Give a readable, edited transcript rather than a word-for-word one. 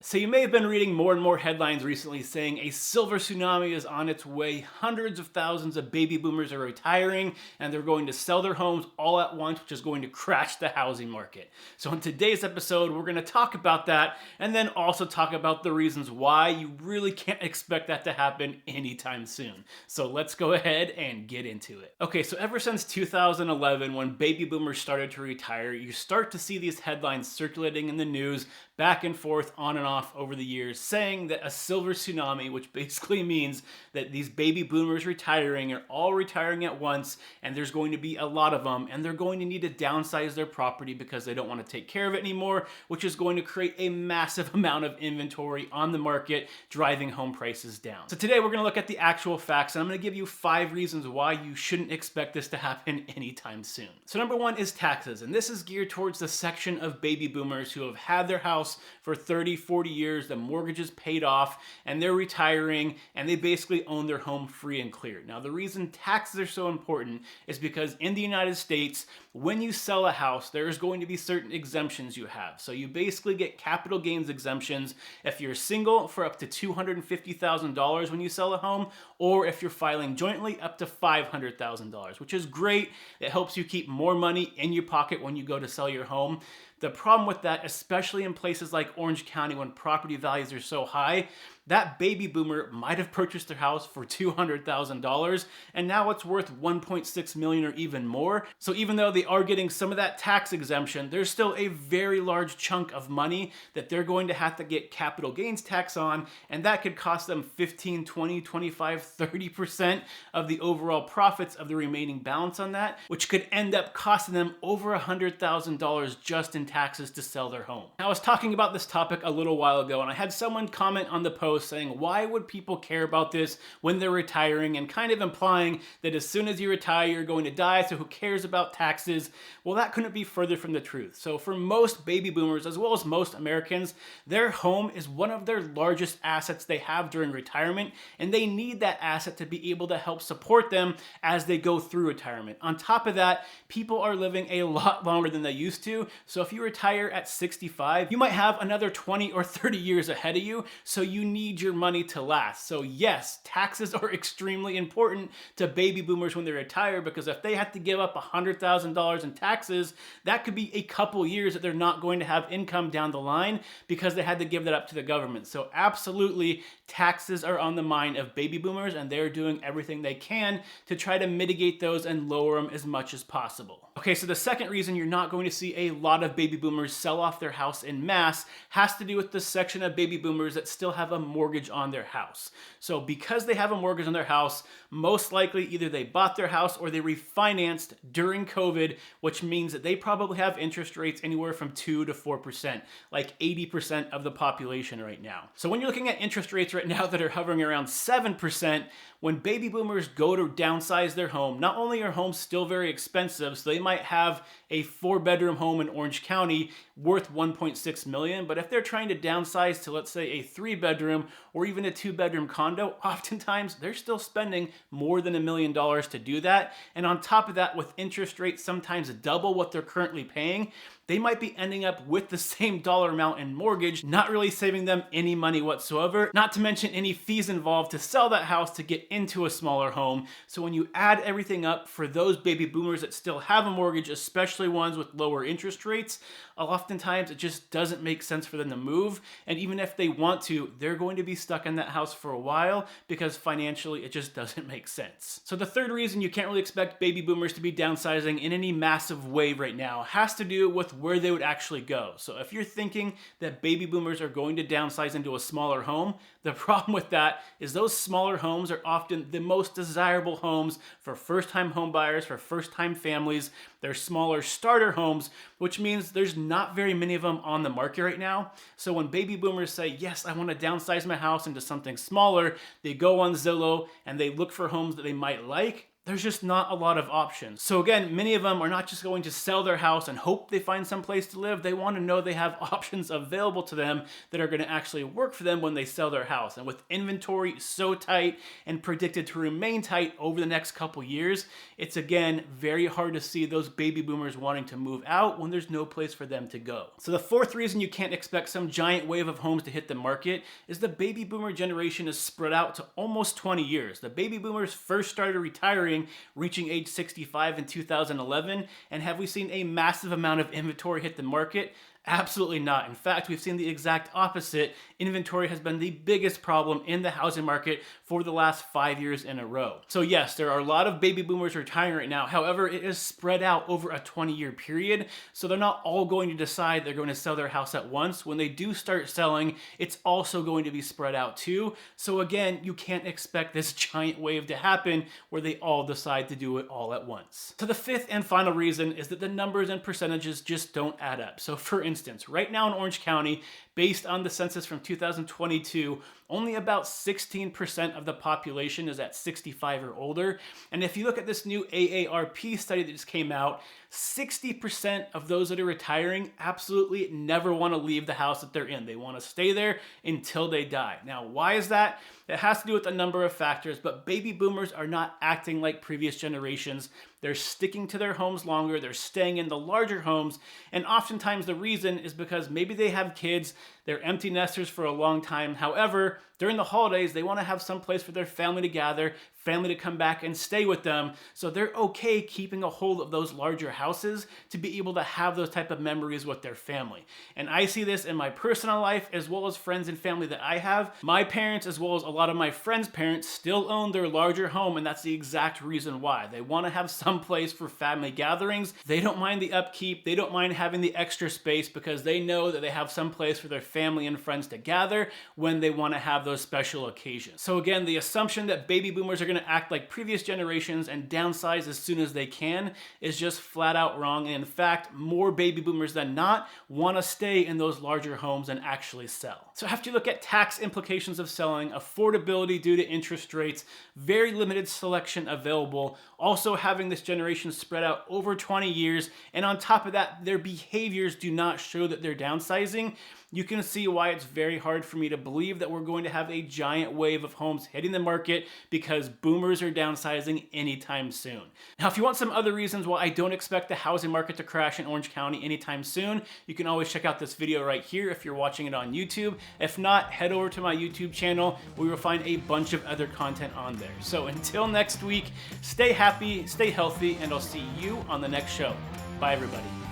So you may have been reading more and more headlines recently saying a silver tsunami is on its way. Hundreds of thousands of baby boomers are retiring and they're going to sell their homes all at once, which is going to crash the housing market. So in today's episode, we're going to talk about that and then also talk about the reasons why you really can't expect that to happen anytime soon. So let's go ahead and get into it. Okay, so ever since 2011, when baby boomers started to retire, you start to see these headlines circulating in the news back and forth, on and off over the years, saying that a silver tsunami, which basically means that these baby boomers retiring are all retiring at once, and there's going to be a lot of them, and they're going to need to downsize their property because they don't want to take care of it anymore, which is going to create a massive amount of inventory on the market, driving home prices down. So today we're going to look at the actual facts, and I'm going to give you 5 reasons why you shouldn't expect this to happen anytime soon. So number 1 is taxes, and this is geared towards the section of baby boomers who have had their house for 30, 40 years, the mortgage is paid off, and they're retiring, and they basically own their home free and clear. Now, the reason taxes are so important is because in the United States, when you sell a house, there's going to be certain exemptions you have. So you basically get capital gains exemptions if you're single for up to $250,000 when you sell a home, or if you're filing jointly up to $500,000, which is great. It helps you keep more money in your pocket when you go to sell your home. The problem with that, especially in places like Orange County when property values are so high, that baby boomer might have purchased their house for $200,000 and now it's worth $1.6 million or even more. So even though they are getting some of that tax exemption, there's still a very large chunk of money that they're going to have to get capital gains tax on, and that could cost them 15, 20, 25, 30% of the overall profits of the remaining balance on that, which could end up costing them over $100,000 just in taxes to sell their home. Now, I was talking about this topic a little while ago, and I had someone comment on the post saying, why would people care about this when they're retiring, and kind of implying that as soon as you retire, you're going to die, so who cares about taxes? Well, that couldn't be further from the truth. So for most baby boomers, as well as most Americans, their home is one of their largest assets they have during retirement, and they need that asset to be able to help support them as they go through retirement. On top of that, people are living a lot longer than they used to, so if you retire at 65, you might have another 20 or 30 years ahead of you, so you need your money to last. So yes, taxes are extremely important to baby boomers when they retire, because if they have to give up $100,000 in taxes, that could be a couple years that they're not going to have income down the line because they had to give that up to the government. So absolutely, taxes are on the mind of baby boomers, and they're doing everything they can to try to mitigate those and lower them as much as possible. Okay, so the second reason you're not going to see a lot of baby boomers sell off their house in mass has to do with the section of baby boomers that still have a mortgage on their house. So because they have a mortgage on their house, most likely either they bought their house or they refinanced during COVID, which means that they probably have interest rates anywhere from 2 to 4%, like 80% of the population right now. So when you're looking at interest rates right now that are hovering around 7%, when baby boomers go to downsize their home, not only are homes still very expensive, so they might have a 4-bedroom home in Orange County worth $1.6 million, but if they're trying to downsize to, let's say, a 3-bedroom or even a 2-bedroom condo, oftentimes they're still spending more than $1 million to do that. And on top of that, with interest rates sometimes double what they're currently paying, they might be ending up with the same dollar amount in mortgage, not really saving them any money whatsoever, not to mention any fees involved to sell that house to get into a smaller home. So when you add everything up for those baby boomers that still have a mortgage, especially ones with lower interest rates, oftentimes it just doesn't make sense for them to move. And even if they want to, they're going to be stuck in that house for a while because financially it just doesn't make sense. So the third reason you can't really expect baby boomers to be downsizing in any massive way right now has to do with where they would actually go. So if you're thinking that baby boomers are going to downsize into a smaller home, the problem with that is those smaller homes are often the most desirable homes for first-time home buyers, for first-time families. They're smaller starter homes, which means there's not very many of them on the market right now. So when baby boomers say, yes, I want to downsize my house into something smaller, they go on Zillow and they look for homes that they might like. there's just not a lot of options. So again, many of them are not just going to sell their house and hope they find some place to live. They want to know they have options available to them that are going to actually work for them when they sell their house. And with inventory so tight and predicted to remain tight over the next couple years, it's again very hard to see those baby boomers wanting to move out when there's no place for them to go. So the fourth reason you can't expect some giant wave of homes to hit the market is the baby boomer generation is spread out to almost 20 years. The baby boomers first started retiring, reaching age 65 in 2011, and have we seen a massive amount of inventory hit the market? Absolutely not. In fact, we've seen the exact opposite. Inventory has been the biggest problem in the housing market for the last 5 years in a row. So yes, there are a lot of baby boomers retiring right now. However, it is spread out over a 20-year period. So they're not all going to decide they're going to sell their house at once. When they do start selling, it's also going to be spread out too. So again, you can't expect this giant wave to happen where they all decide to do it all at once. So the fifth and final reason is that the numbers and percentages just don't add up. So for instance, right now in Orange County, based on the census from 2022, only about 16% of the population is at 65 or older. And if you look at this new AARP study that just came out, 60% of those that are retiring absolutely never want to leave the house that they're in. They want to stay there until they die. Now, why is that? It has to do with a number of factors, but baby boomers are not acting like previous generations. They're sticking to their homes longer, they're staying in the larger homes, and oftentimes the reason is because maybe they have kids, they're empty nesters for a long time. However, during the holidays, they want to have some place for their family to gather, family to come back and stay with them. So they're okay keeping a hold of those larger houses to be able to have those type of memories with their family. And I see this in my personal life as well as friends and family that I have. My parents, as well as a lot of my friends' parents, still own their larger home, and that's the exact reason why. They want to have some place for family gatherings. They don't mind the upkeep. They don't mind having the extra space because they know that they have some place for their family and friends to gather when they want to have those special occasions. So again, the assumption that baby boomers are going to act like previous generations and downsize as soon as they can is just flat out wrong. And in fact, more baby boomers than not want to stay in those larger homes and actually sell. So after you look at tax implications of selling, affordability due to interest rates, very limited selection available, also having this generation spread out over 20 years, and on top of that, their behaviors do not show that they're downsizing, you can see why it's very hard for me to believe that we're going to have a giant wave of homes hitting the market because boomers are downsizing anytime soon. Now, if you want some other reasons why I don't expect the housing market to crash in Orange County anytime soon, you can always check out this video right here if you're watching it on YouTube. If not, head over to my YouTube channel where you will find a bunch of other content on there. So until next week, stay happy, stay healthy, and I'll see you on the next show. Bye, everybody.